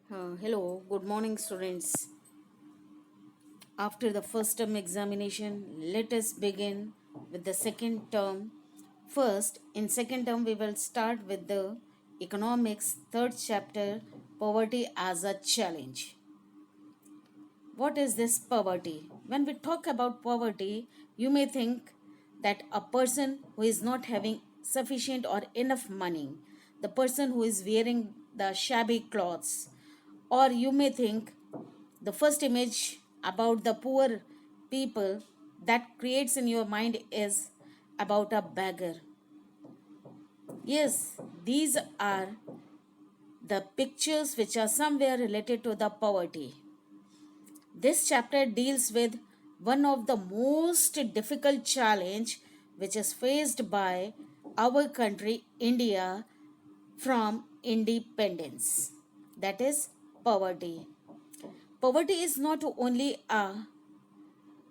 Hello, good morning, students. After the first term examination, let us begin with the second term. First, in second term, we will start with the economics third chapter, poverty as a challenge. What is this poverty? When we talk about poverty, you may think that a person who is not having sufficient or enough money, the person who is wearing the shabby clothes, or you may think the first image about the poor people that creates in your mind is about a beggar. Yes, these are the pictures which are somewhere related to the poverty. This chapter deals with one of the most difficult challenge which is faced by our country India from independence, that is poverty. Poverty is not only a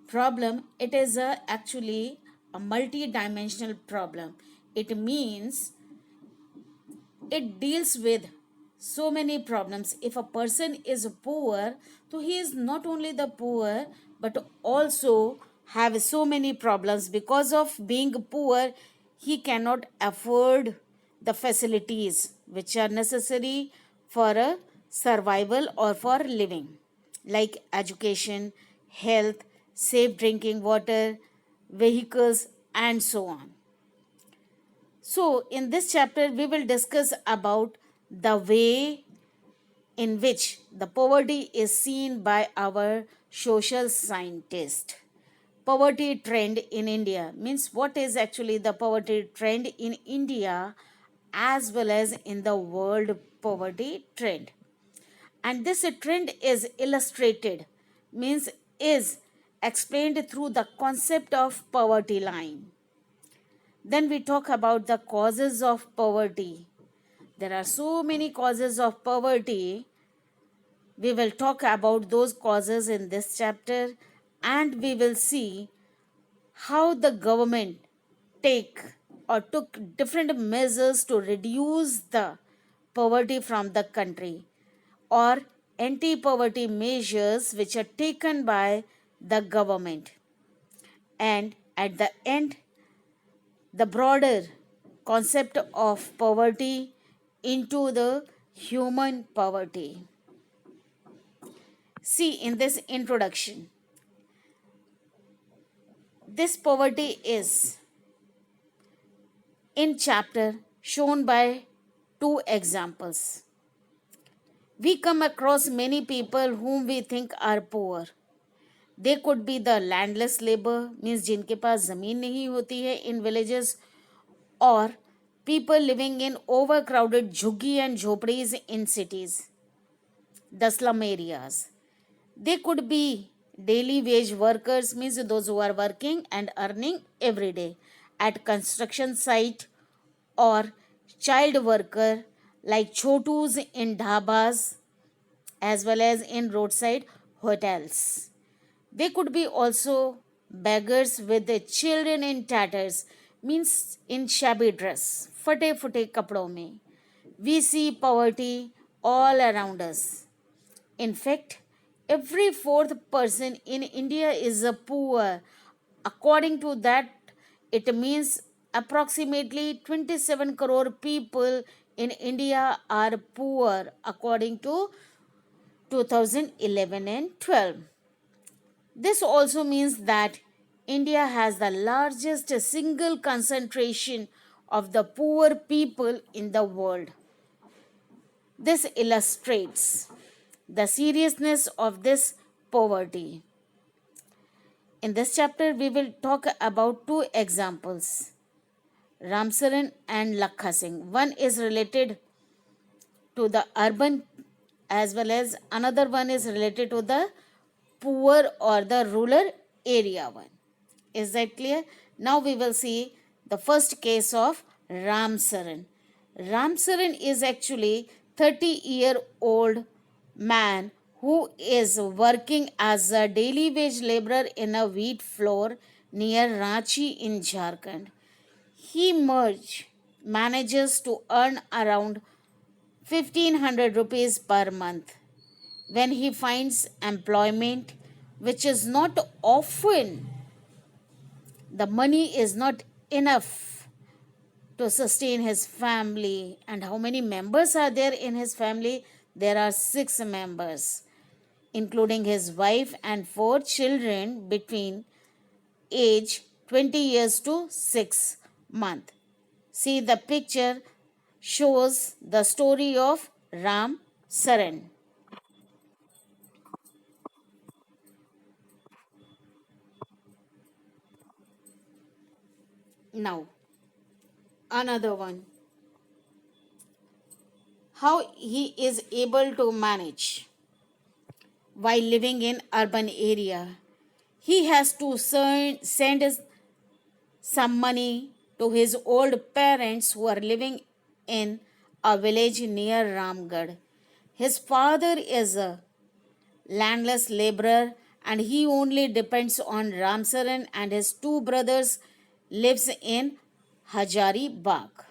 problem, it is actually a multi-dimensional problem. It means it deals with so many problems. If a person is poor, so he is not only the poor but also have so many problems. Because of being poor, he cannot afford the facilities which are necessary for a survival or for living, like education, health, safe drinking water, vehicles, and so on. So, in this chapter, we will discuss about the way in which the poverty is seen by our social scientist. Poverty trend in India means what is actually the poverty trend in India as well as in the world poverty trend. And this trend is illustrated, means is explained through the concept of poverty line. Then we talk about the causes of poverty. There are so many causes of poverty. We will talk about those causes in this chapter, and we will see how the government take or took different measures to reduce the poverty from the country, or anti-poverty measures which are taken by the government. And at the end, the broader concept of poverty into the human poverty. See, in this introduction, this poverty is in chapter shown by two examples. We come across many people whom we think are poor. They could be the landless labor, means जिनके पास ज़मीन नहीं होती है in villages, or people living in overcrowded jhuggi and jhopdis in cities, the slum areas. They could be daily wage workers, means those who are working and earning every day at construction site, or child worker like chotus in dhabas as well as in roadside hotels. They could be also beggars with the children in tatters, means in shabby dress, फटे फुटे कपड़ों में. We see poverty all around us. In fact, every fourth person in India is a poor. According to that, it means approximately 27 crore people in India are poor according to 2011 and 12. This also means that India has the largest single concentration of the poor people in the world. This illustrates the seriousness of this poverty. In this chapter, we will talk about two examples, Ramsaran and Lakha Singh. One is related to the urban as well as another one is related to the poor or the rural area one. Is that clear? Now we will see the first case of Ramsaran. Ramsaran is actually 30-year-old man who is working as a daily wage laborer in a wheat floor near Ranchi in Jharkhand. He manages to earn around 1500 rupees per month. when he finds employment, which is not often, the money is not enough to sustain his family. And how many members are there in his family? There are six members, including his wife and four children between age 20 years to 6 months. See, the picture shows the story of Ram Saran. Now, another one, how he is able to manage while living in urban area. He has to send some money to his old parents who are living in a village near Ramgarh. His father is a landless laborer and he only depends on Ramsaran, and his two brothers lives in Hajari Bagh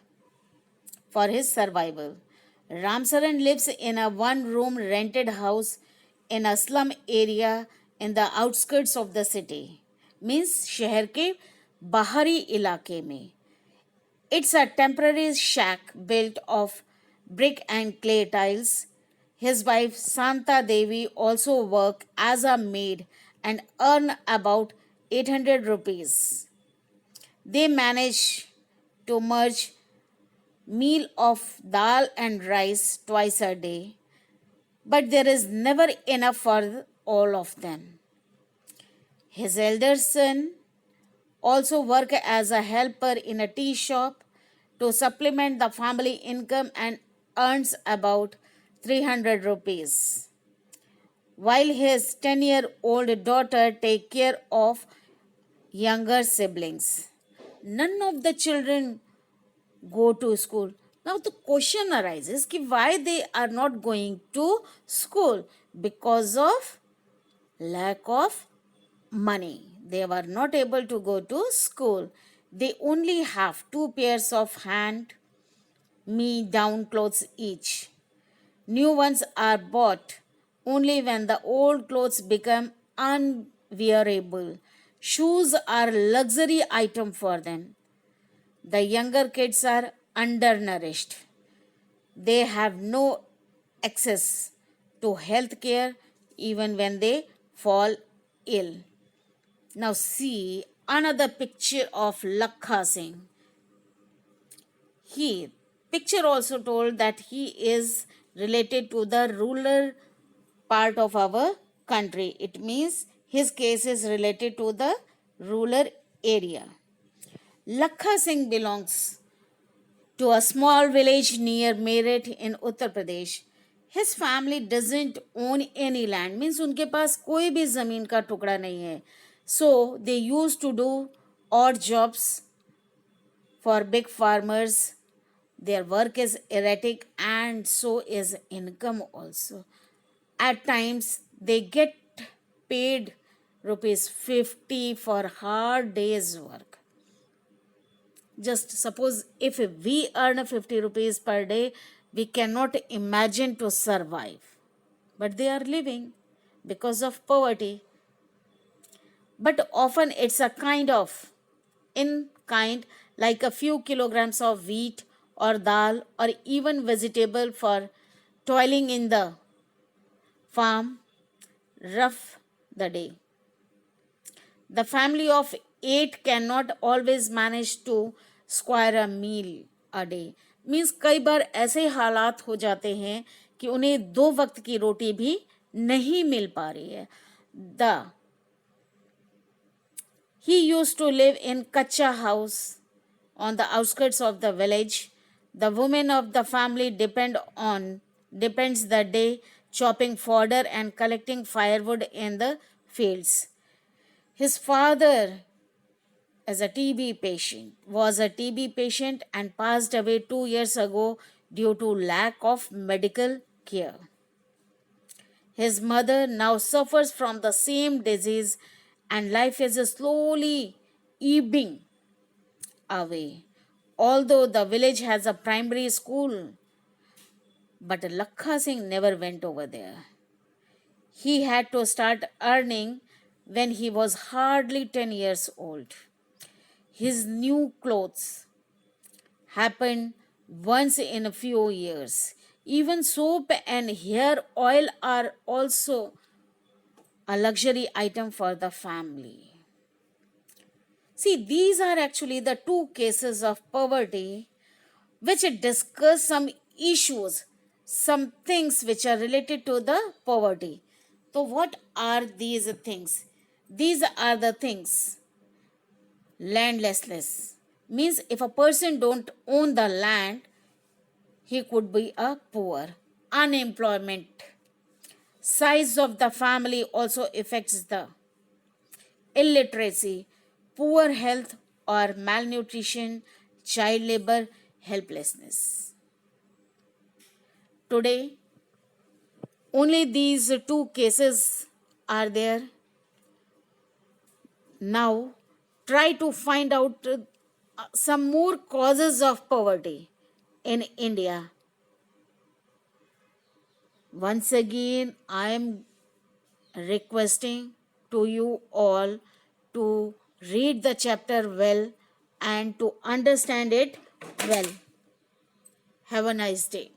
for his survival. Ramsaran lives in a one room rented house in a slum area in the outskirts of the city, means शहर के बाहरी इलाके में. It's a temporary shack built of brick and clay tiles. His wife Santa Devi also work as a maid and earn about 800 rupees. They manage to merge meal of dal and rice twice a day, but there is never enough for all of them. His elder son also work as a helper in a tea shop to supplement the family income and earns about 300 rupees, while his 10-year-old daughter take care of younger siblings. None of the children go to school. Now the question arises कि why they are not going to school? Because of lack of money. They were not able to go to school. They only have two pairs of hand me down clothes each. New ones are bought only when the old clothes become unwearable. Shoes are luxury item for them. The younger kids are undernourished. They have no access to health care even when they fall ill. Now see another picture of Lakha Singh. He picture also told that he is related to the rural part of our country. It means his case is related to the rural area. Lakha Singh belongs to a small village near Meerut in Uttar Pradesh. His family doesn't own any land, means उनके पास कोई भी ज़मीन का टुकड़ा नहीं है. So they used to do odd jobs for big farmers. Their work is erratic and so is income also. At times they get paid rupees 50 for hard days work. Just suppose if we earn 50 rupees per day, we cannot imagine to survive. But they are living because of poverty. But often it's a kind of in kind, like a few kilograms of wheat or dal or even vegetable for toiling in the farm, rough the day. The family of 8 cannot always manage to square a meal a day. Means कई बार ऐसे हालात हो जाते हैं कि उन्हें दो वक्त की रोटी भी नहीं मिल पा रही है. The He used to live in Kacha house on the outskirts of the village. The women of the family depends the day chopping fodder and collecting firewood in the fields. His father was a TB patient and passed away 2 years ago due to lack of medical care. His mother now suffers from the same disease and life is slowly ebbing away. Although the village has a primary school, but Lakha Singh never went over there. He had to start earning when he was hardly 10 years old. His new clothes happened once in a few years. Even soap and hair oil are also a luxury item for the family. See, these are actually the two cases of poverty which discuss some issues, some things which are related to the poverty. So, what are these things? These are the things. Landlessness means if a person don't own the land, he could be a poor. Unemployment, size of the family also affects the illiteracy, poor health or malnutrition, child labor, helplessness. Today, only these two cases are there. Now, try to find out some more causes of poverty in India. Once again, I am requesting to you all to read the chapter well and to understand it well. Have a nice day.